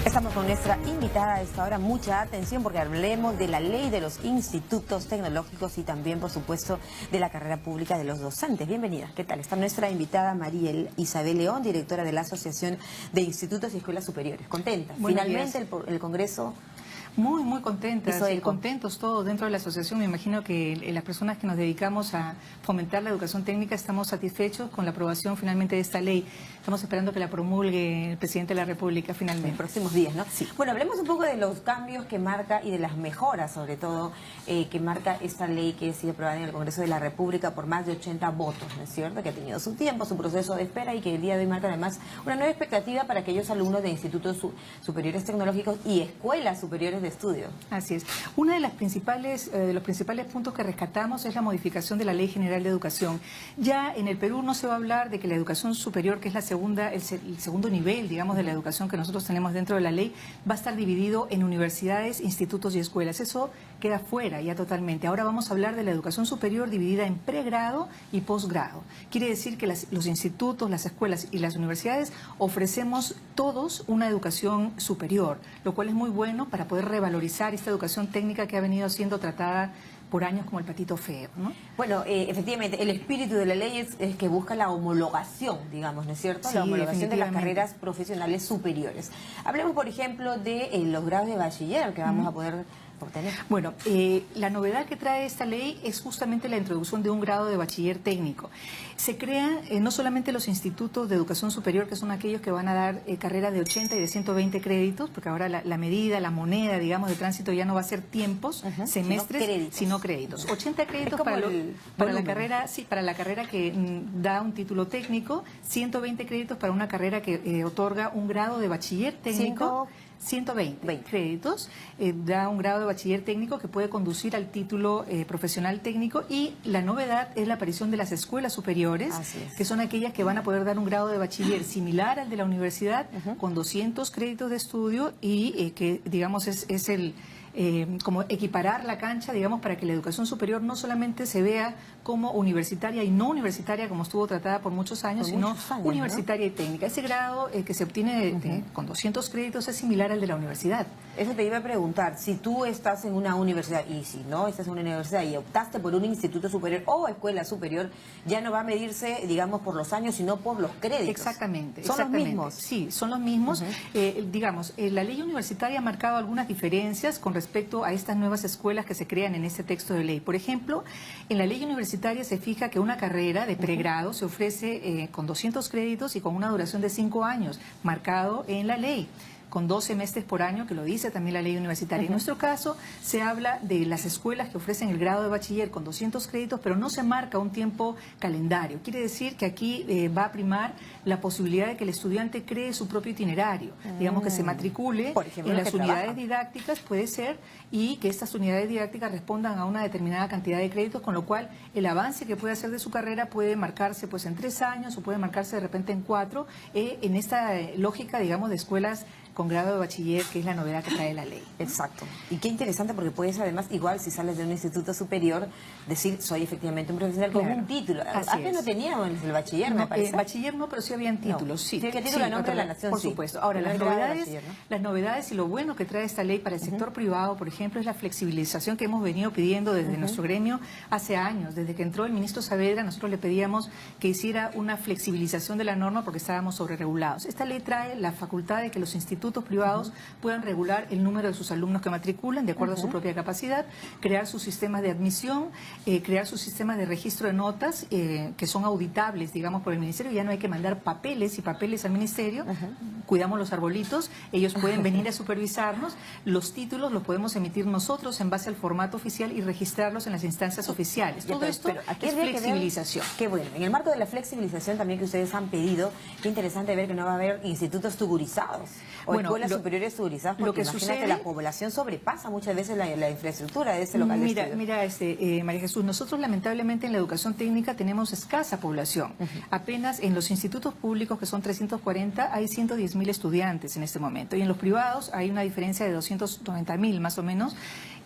Estamos con nuestra invitada a esta hora. Mucha atención porque hablemos de la ley de los institutos tecnológicos y también, por supuesto, de la carrera pública de los docentes. Bienvenida. ¿Qué tal? Está nuestra invitada Mariel Isabel León, directora de la Asociación de Institutos y Escuelas Superiores. ¿Contenta? Finalmente el Congreso... Muy contentas, contentos todos dentro de la asociación. Me imagino que las personas que nos dedicamos a fomentar la educación técnica estamos satisfechos con la aprobación finalmente de esta ley. Estamos esperando que la promulgue el presidente de la República finalmente. En los próximos días, ¿no? Sí. Bueno, hablemos un poco de los cambios que marca y de las mejoras, sobre todo, que marca esta ley que ha sido aprobada en el Congreso de la República por más de 80 votos, ¿no es cierto? Que ha tenido su tiempo, su proceso de espera y que el día de hoy marca además una nueva expectativa para aquellos alumnos de institutos superiores tecnológicos y escuelas superiores de estudio. Así es. Uno de los principales puntos que rescatamos es la modificación de la Ley General de Educación. Ya en el Perú no se va a hablar de que la educación superior, que es el segundo nivel, digamos, de la educación que nosotros tenemos dentro de la ley, va a estar dividido en universidades, institutos y escuelas. Eso queda fuera ya totalmente. Ahora vamos a hablar de la educación superior dividida en pregrado y posgrado. Quiere decir que los institutos, las escuelas y las universidades ofrecemos todos una educación superior, lo cual es muy bueno para poder revalorizar esta educación técnica que ha venido siendo tratada por años como el patito feo, ¿no? Bueno, efectivamente, el espíritu de la ley es que busca la homologación, digamos, ¿no es cierto? Sí, la homologación de las carreras profesionales superiores. Hablemos, por ejemplo, de los grados de bachiller que vamos a poder obtener. Bueno, la novedad que trae esta ley es justamente la introducción de un grado de bachiller técnico. Se crean no solamente los institutos de educación superior, que son aquellos que van a dar carreras de 80 y de 120 créditos, porque ahora la medida, la moneda, digamos, de tránsito ya no va a ser tiempos, semestres, sino créditos. 80 créditos para la carrera, sí, para la carrera que da un título técnico, 120 créditos para una carrera que otorga un grado de bachiller técnico. 120 créditos, da un grado de bachiller técnico que puede conducir al título profesional técnico, y la novedad es la aparición de las escuelas superiores, que son aquellas que van a poder dar un grado de bachiller similar al de la universidad, con 200 créditos de estudio y que, digamos, es como equiparar la cancha, digamos, para que la educación superior no solamente se vea como universitaria y no universitaria, como estuvo tratada por muchos años, sino universitaria, ¿no? Y técnica. Ese grado que se obtiene con 200 créditos es similar al de la universidad. Eso te iba a preguntar, si tú estás en una universidad, y si no estás en una universidad y optaste por un instituto superior o escuela superior, ya no va a medirse, digamos, por los años, sino por los créditos. Exactamente. ¿Son los mismos? Sí, son los mismos. Digamos, la ley universitaria ha marcado algunas diferencias con respecto a estas nuevas escuelas que se crean en este texto de ley. Por ejemplo, en la ley universitaria se fija que una carrera de pregrado se ofrece con 200 créditos y con una duración de 5 años, marcado en la ley, con 2 semestres por año, que lo dice también la ley universitaria. En nuestro caso, se habla de las escuelas que ofrecen el grado de bachiller con 200 créditos, pero no se marca un tiempo calendario. Quiere decir que aquí va a primar la posibilidad de que el estudiante cree su propio itinerario. Digamos, que se matricule en las unidades didácticas, puede ser, y que estas unidades didácticas respondan a una determinada cantidad de créditos, con lo cual el avance que puede hacer de su carrera puede marcarse pues en 3 años o puede marcarse de repente en 4, en esta lógica, digamos, de escuelas con grado de bachiller, que es la novedad que trae la ley. Exacto. Y qué interesante, porque puedes además, igual si sales de un instituto superior, decir, soy efectivamente un profesional con un título. Antes no teníamos el bachiller, me parece. Bachiller no, pero sí habían títulos, sí. Sí, había título a nombre de la nación, por supuesto. Ahora, las novedades y lo bueno que trae esta ley para el sector privado, por ejemplo, es la flexibilización que hemos venido pidiendo desde nuestro gremio hace años. Desde que entró el ministro Saavedra, nosotros le pedíamos que hiciera una flexibilización de la norma porque estábamos sobreregulados. Esta ley trae la facultad de que los institutos privados puedan regular el número de sus alumnos que matriculan de acuerdo a su propia capacidad, crear sus sistemas de admisión, crear sus sistemas de registro de notas que son auditables, digamos, por el ministerio. Ya no hay que mandar papeles y papeles al ministerio, cuidamos los arbolitos, ellos pueden venir a supervisarnos, los títulos los podemos emitir nosotros en base al formato oficial y registrarlos en las instancias oficiales. Todo esto es flexibilización. Qué bueno. En el marco de la flexibilización también que ustedes han pedido, qué interesante ver que no va a haber institutos tugurizados o escuelas superiores tugurizadas, porque imagínate, la población sobrepasa muchas veces la infraestructura de ese local de estudio. Mira, María Jesús, nosotros lamentablemente en la educación técnica tenemos escasa población. Apenas en los institutos públicos, que son 340, hay 110.000 estudiantes en este momento, y en los privados hay una diferencia de 290.000 más o menos.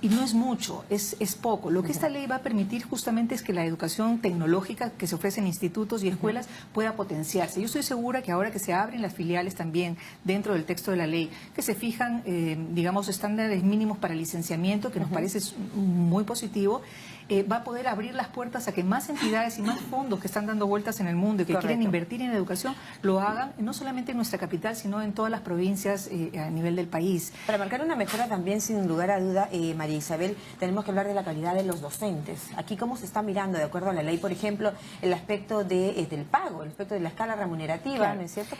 y no es mucho, es poco. Lo que esta ley va a permitir justamente es que la educación tecnológica que se ofrece en institutos y escuelas pueda potenciarse. Yo estoy segura que ahora que se abren las filiales también dentro del texto de la ley, que se fijan, digamos, estándares mínimos para licenciamiento, que nos parece muy positivo, va a poder abrir las puertas a que más entidades y más fondos que están dando vueltas en el mundo y que quieren invertir en educación, lo hagan, no solamente en nuestra capital, sino en todas las provincias a nivel del país. Para marcar una mejora también, sin lugar a duda, María Isabel, tenemos que hablar de la calidad de los docentes. Aquí, ¿cómo se está mirando, de acuerdo a la ley, por ejemplo, el aspecto del pago, el aspecto de la escala remunerativa, claro, ¿no es cierto?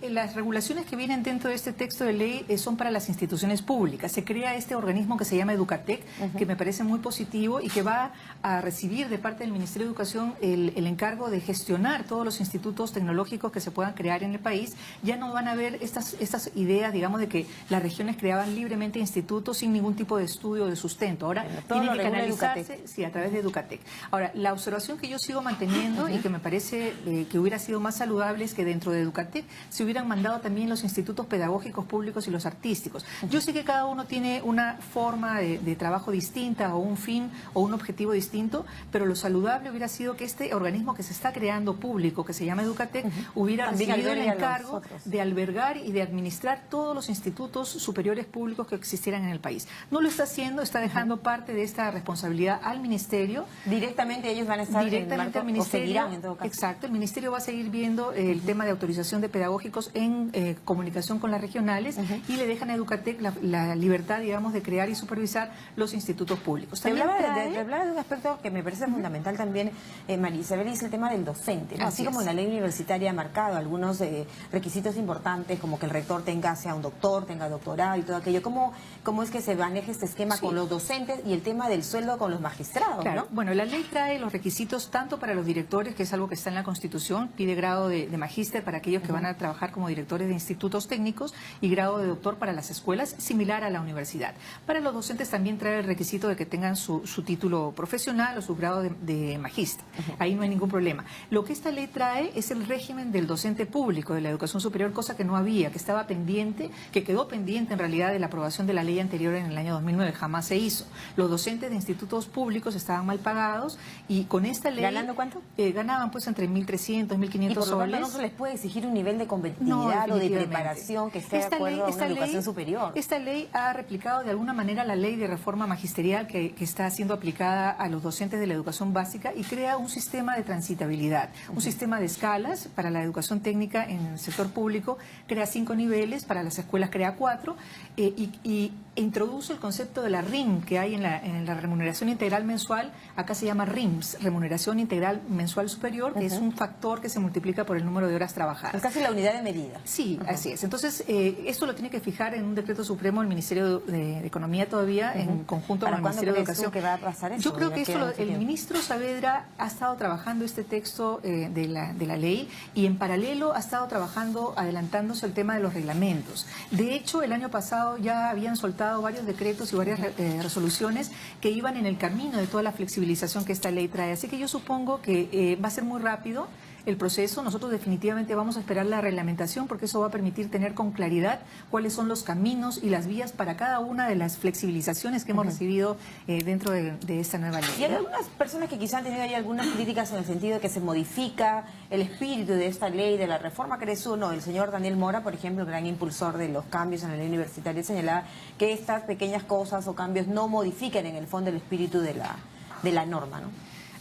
Las regulaciones que vienen dentro de este texto de ley son para las instituciones públicas. Se crea este organismo que se llama Educatec, que me parece muy positivo y que va a recibir de parte del Ministerio de Educación el encargo de gestionar todos los institutos tecnológicos que se puedan crear en el país. Ya no van a haber estas ideas, digamos, de que las regiones creaban libremente institutos sin ningún tipo de estudio de sustento. Ahora tiene que canalizarse a través de Educatec. Ahora, la observación que yo sigo manteniendo y que me parece que hubiera sido más saludable es que dentro de Educatec se hubieran mandado también los institutos pedagógicos públicos y los artísticos. Yo sé que cada uno tiene una forma de trabajo distinta o un fin o un objetivo distinto, pero lo saludable hubiera sido que este organismo que se está creando público, que se llama Educatec, hubiera recibido el encargo de albergar y de administrar todos los institutos superiores públicos que existieran en el país. No lo está haciendo, está dejando parte de esta responsabilidad al Ministerio. Directamente ellos van a estar directamente al Ministerio, o seguirán en todo caso. Exacto, el Ministerio va a seguir viendo el tema de autorización de pedagógicos en comunicación con las regionales y le dejan a Educatec la libertad, digamos, de crear y supervisar los institutos públicos. Te hablaba de un aspecto que me parece fundamental también, María Isabel, es el tema del docente, ¿no? Así como la ley universitaria ha marcado algunos requisitos importantes, como que el rector sea un doctor, tenga doctorado y todo aquello. ¿Cómo es que se maneja este esquema con los docentes y el tema del sueldo con los magistrados? Claro, ¿no? Bueno, la ley trae los requisitos tanto para los directores, que es algo que está en la Constitución, pide grado de magíster para aquellos que van a trabajar como directores de institutos técnicos y grado de doctor para las escuelas, similar a la universidad. Para los docentes también trae el requisito de que tengan su título profesional o su grado de magíster. Ahí no hay ningún problema. Lo que esta ley trae es el régimen del docente público de la educación superior, cosa que no había, que estaba pendiente, que quedó pendiente en realidad de la aprobación de la ley anterior en el año 2009, jamás se hizo. Los docentes de institutos públicos estaban mal pagados y con esta ley... ¿Ganando cuánto? Ganaban pues entre 1.300, 1.500 soles. No se les puede exigir un nivel de competitividad o de preparación que esté de acuerdo a una educación superior. Esta ley ha replicado de alguna manera la ley de reforma magisterial que está siendo aplicada a los docentes de la educación básica y crea un sistema de transitabilidad, un sistema de escalas para la educación técnica en el sector público, crea 5 niveles, para las escuelas crea 4 y introduce el concepto de la RIM que hay en la remuneración integral mensual. Acá se llama RIMS, remuneración integral mensual superior, que es un factor que se multiplica por el número de horas trabajadas. Es casi la unidad de medida. Sí, así es. Entonces, esto lo tiene que fijar en un decreto supremo el Ministerio de Economía todavía, en conjunto con el Ministerio de Educación. ¿Qué va a pasar eso? Yo creo que el ministro Saavedra ha estado trabajando este texto de la ley y en paralelo ha estado trabajando, adelantándose el tema de los reglamentos. De hecho, el año pasado ya habían soltado varios decretos y varias resoluciones que iban en el camino de toda la flexibilización que esta ley trae. Así que yo supongo que va a ser muy rápido el proceso. Nosotros definitivamente vamos a esperar la reglamentación porque eso va a permitir tener con claridad cuáles son los caminos y las vías para cada una de las flexibilizaciones que hemos recibido dentro de esta nueva ley. Y hay algunas personas que quizás han tenido ahí algunas críticas en el sentido de que se modifica el espíritu de esta ley, de la reforma que eres uno. El señor Daniel Mora, por ejemplo, gran impulsor de los cambios en la ley universitaria, señalaba que estas pequeñas cosas o cambios no modifican en el fondo el espíritu de la norma, ¿no?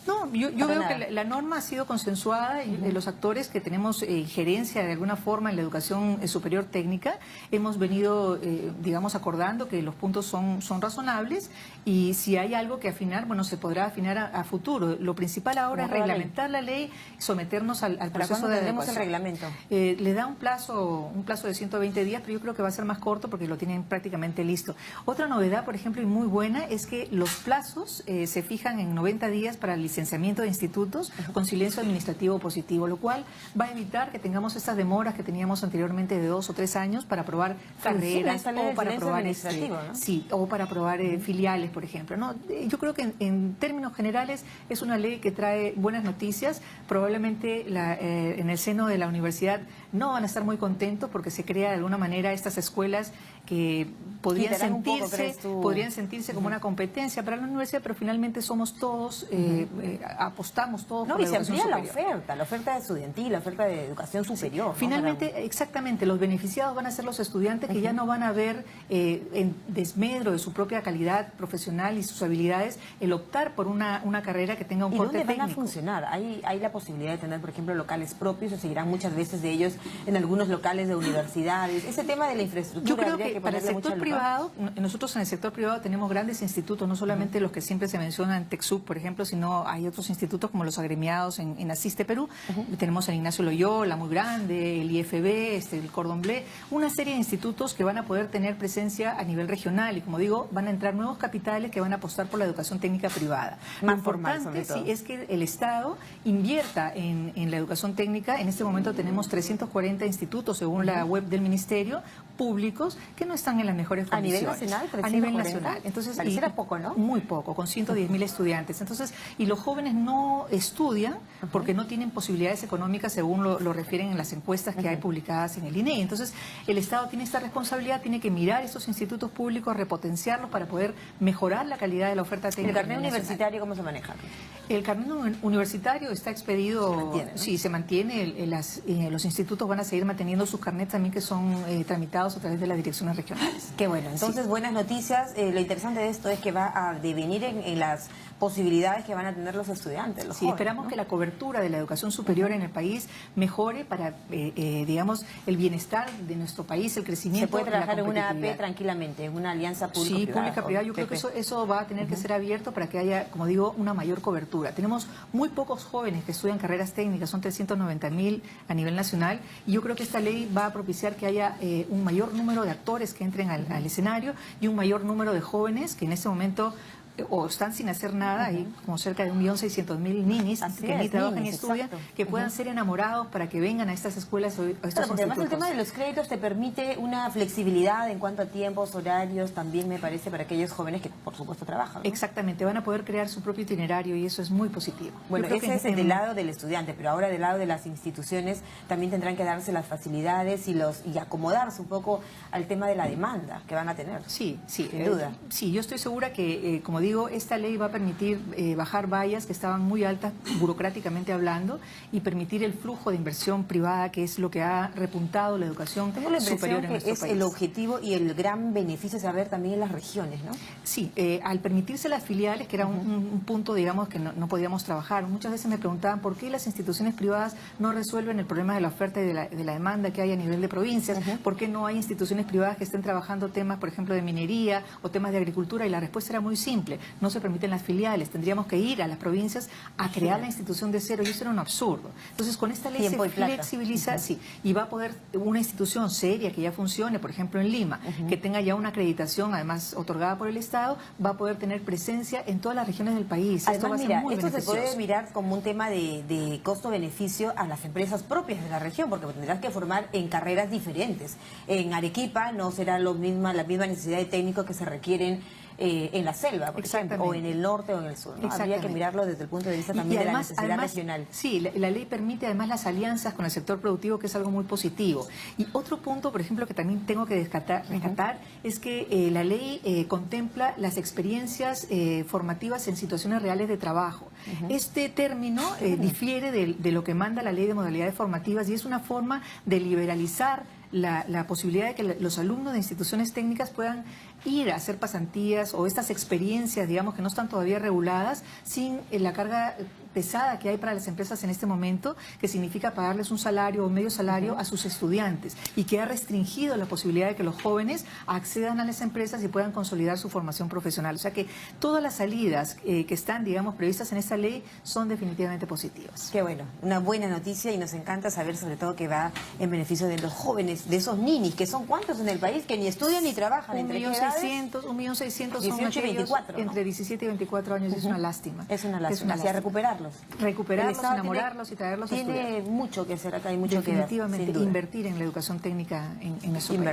No, yo veo que la norma ha sido consensuada y los actores que tenemos injerencia de alguna forma en la educación superior técnica hemos venido, digamos, acordando que los puntos son razonables y si hay algo que afinar, bueno, se podrá afinar a futuro. Lo principal ahora es reglamentar la ley, someternos al proceso de tendremos el reglamento. Le da un plazo de 120 días, pero yo creo que va a ser más corto porque lo tienen prácticamente listo. Otra novedad, por ejemplo, y muy buena, es que los plazos se fijan en 90 días para el licenciamiento de institutos con silencio administrativo positivo, lo cual va a evitar que tengamos estas demoras que teníamos anteriormente de 2 o 3 años para aprobar carreras o para aprobar ¿no? sí, o para aprobar filiales, por ejemplo. ¿No? Yo creo que en términos generales es una ley que trae buenas noticias. Probablemente en el seno de la universidad no van a estar muy contentos porque se crea de alguna manera estas escuelas que podrían sentirse como una competencia para la universidad, pero finalmente somos todos, apostamos todos por la educación superior. No, y se amplía la oferta estudiantil, la oferta de educación superior. Sí, finalmente, exactamente, los beneficiados van a ser los estudiantes que ya no van a ver en desmedro de su propia calidad profesional y sus habilidades el optar por una carrera que tenga un corte técnico. ¿Y dónde van a funcionar? ¿Hay la posibilidad de tener, por ejemplo, locales propios o seguirán muchas veces de ellos en algunos locales de universidades? Ese tema de la infraestructura. Yo creo que para el sector privado, nosotros en el sector privado tenemos grandes institutos, no solamente los que siempre se mencionan, TecSoup, por ejemplo, sino hay otros institutos como los agremiados en Asiste Perú. Tenemos el Ignacio Loyola, muy grande, el IFB, el Cordon Bleu, una serie de institutos que van a poder tener presencia a nivel regional y, como digo, van a entrar nuevos capitales que van a apostar por la educación técnica privada. Más Lo formal, importante sobre todo. sí, es que el Estado invierta en la educación técnica. En este momento tenemos 340 institutos, según la web del Ministerio, públicos, que no están en las mejores condiciones. ¿A nivel nacional? A nivel nacional. Entonces, pareciera poco, ¿no? Muy poco, con 110.000 estudiantes. Entonces, y los jóvenes no estudian porque no tienen posibilidades económicas, según lo refieren en las encuestas que hay publicadas en el INEI. Entonces, el Estado tiene esta responsabilidad, tiene que mirar estos institutos públicos, repotenciarlos para poder mejorar la calidad de la oferta técnica. ¿El carnet universitario cómo se maneja? El carnet universitario está expedido, se mantiene, ¿no? Sí, se mantiene. Los institutos van a seguir manteniendo sus carnets también, que son tramitados a través de las direcciones regionales. Qué bueno, entonces buenas noticias. Lo interesante de esto es que va a devenir en las posibilidades que van a tener los estudiantes, los jóvenes, esperamos, ¿no?, que la cobertura de la educación superior en el país mejore para, digamos, el bienestar de nuestro país, el crecimiento. Se puede trabajar la en una AP tranquilamente, en una alianza pública-privada. Sí, pública-privada. Yo creo que eso va a tener que ser abierto para que haya, como digo, una mayor cobertura. Tenemos muy pocos jóvenes que estudian carreras técnicas, son 390.000 a nivel nacional, y yo creo que esta ley va a propiciar que haya un mayor número de actores que entren al escenario y un mayor número de jóvenes que en este momento o están sin hacer nada, hay como cerca de 1.600.000 ninis que ni trabajan ni estudian, que puedan ser enamorados para que vengan a estas escuelas o a estos institutos. Además el tema de los créditos te permite una flexibilidad en cuanto a tiempos, horarios, también me parece para aquellos jóvenes que por supuesto trabajan, ¿no? Exactamente, van a poder crear su propio itinerario y eso es muy positivo. Bueno, ese es del lado del estudiante, pero ahora del lado de las instituciones también tendrán que darse las facilidades y acomodarse un poco al tema de la demanda que van a tener. Sí, sin duda. Sí, yo estoy segura que, como digo, esta ley va a permitir bajar vallas que estaban muy altas burocráticamente hablando y permitir el flujo de inversión privada, que es lo que ha repuntado la educación superior en nuestro país. Es el objetivo y el gran beneficio se va a ver también en las regiones, ¿no? Sí, al permitirse las filiales, que era un punto, digamos, que no podíamos trabajar. Muchas veces me preguntaban por qué las instituciones privadas no resuelven el problema de la oferta y de la demanda que hay a nivel de provincias, por qué no hay instituciones privadas que estén trabajando temas, por ejemplo, de minería o temas de agricultura, y la respuesta era muy simple: no se permiten las filiales, tendríamos que ir a las provincias a crear la institución de cero, y eso era un absurdo. Entonces, con esta ley se flexibiliza, y va a poder una institución seria que ya funcione, por ejemplo en Lima, que tenga ya una acreditación, además otorgada por el Estado, va a poder tener presencia en todas las regiones del país. Además, esto va a ser muy esto se puede mirar como un tema de costo-beneficio a las empresas propias de la región, porque tendrás que formar en carreras diferentes. En Arequipa no será la misma necesidad de técnicos que se requieren en la selva, por ejemplo, o en el norte o en el sur, ¿no? Habría que mirarlo desde el punto de vista también de la necesidad regional. Sí, la ley permite además las alianzas con el sector productivo, que es algo muy positivo. Y otro punto, por ejemplo, que también tengo que rescatar es que la ley contempla las experiencias formativas en situaciones reales de trabajo. Este término difiere de lo que manda la ley de modalidades formativas, y es una forma de liberalizar la posibilidad de que los alumnos de instituciones técnicas puedan ir a hacer pasantías o estas experiencias, digamos, que no están todavía reguladas, sin la carga pesada que hay para las empresas en este momento, que significa pagarles un salario o medio salario a sus estudiantes, y que ha restringido la posibilidad de que los jóvenes accedan a las empresas y puedan consolidar su formación profesional. O sea que todas las salidas que están, digamos, previstas en esta ley son definitivamente positivas. Qué bueno, una buena noticia, y nos encanta saber sobre todo que va en beneficio de los jóvenes, de esos ninis, que son cuántos en el país, que ni estudian ni trabajan. ¿Entre qué edades? 1.600.000 son 18 y 24, ¿no? Entre 17 y 24 años. Es una lástima. Es una lástima. Hacia recuperarlos, enamorarlos y traerlos a estudiar. Tiene mucho que hacer acá, hay mucho que ver. Definitivamente, invertir en la educación técnica en nuestro país.